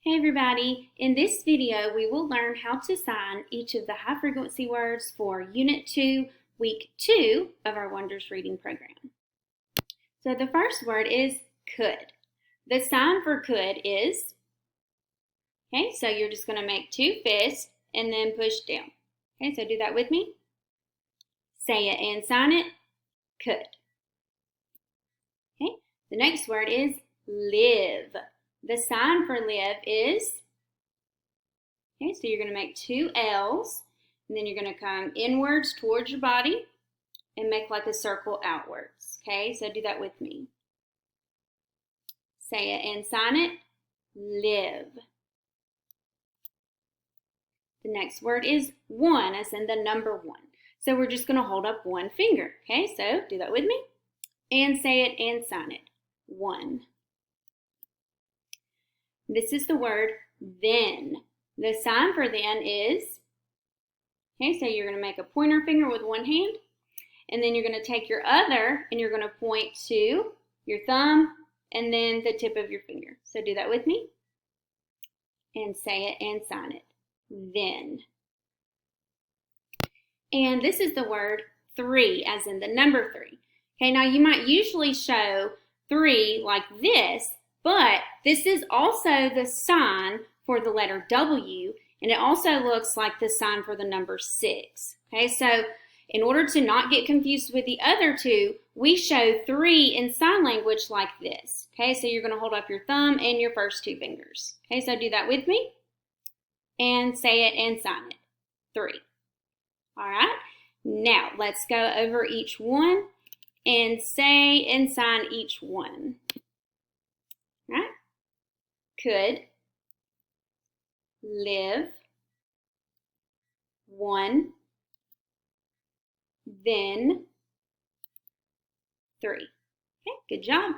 Hey everybody, in this video we will learn how to sign each of the high frequency words for Unit 2, Week 2 of our Wonders Reading Program. So the first word is could. The sign for could is, okay, so you're just going to make two fists and then push down. Okay, so do that with me. Say it and sign it, could. Okay, the next word is live. The sign for live is, okay, so you're going to make two L's, and then you're going to come inwards towards your body and make like a circle outwards. Okay, so do that with me. Say it and sign it, live. The next word is one, as in the number one. So we're just going to hold up one finger. Okay, so do that with me. And say it and sign it, one. This is the word then. The sign for then is, okay, so you're going to make a pointer finger with one hand, and then you're going to take your other and you're going to point to your thumb and then the tip of your finger. So do that with me and say it and sign it, then. And this is the word three, as in the number three. Okay, now you might usually show three like this, but this is also the sign for the letter W, and it also looks like the sign for the number 6. Okay, so in order to not get confused with the other two, we show 3 in sign language like this. Okay, so you're going to hold up your thumb and your first two fingers. Okay, so do that with me and say it and sign it, 3. All right, now let's go over each one and say and sign each one. All right, could, live, one, then, 3. Okay, good job.